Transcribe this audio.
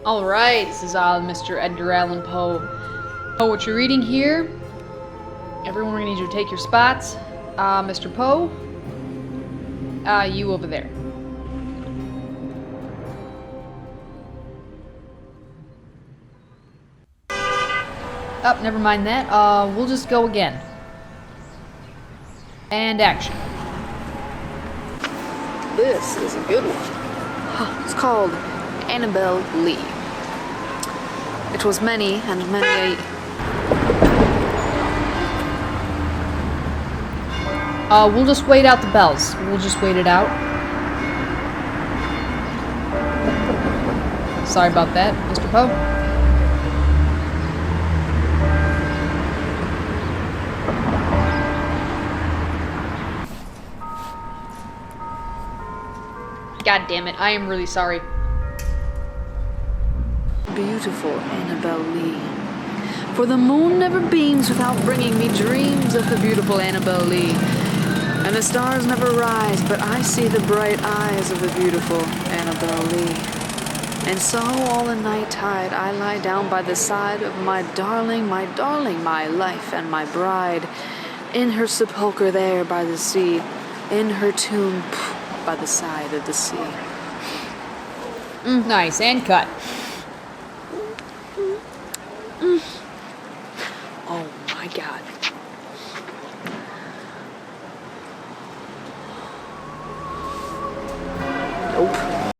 Alright, this is Mr. Edgar Allan Poe. Know what you're reading here? Everyone, we're gonna need you to take your spots. Mr. Poe, you over there. Oh, never mind that. We'll just go again. And action. This is a good one. It's called Annabelle Lee. It was many and many We'll just wait out the bells. We'll just wait it out. Sorry about that, Mr. Poe. God damn it, I am really sorry. beautiful Annabelle Lee. For the moon never beams without bringing me dreams of the beautiful Annabelle Lee. And the stars never rise, but I see the bright eyes of the beautiful Annabelle Lee. And so all the night tide I lie down by the side of my darling, my life and my bride, in her sepulchre there by the sea, in her tomb by the side of the sea. Nice, and cut.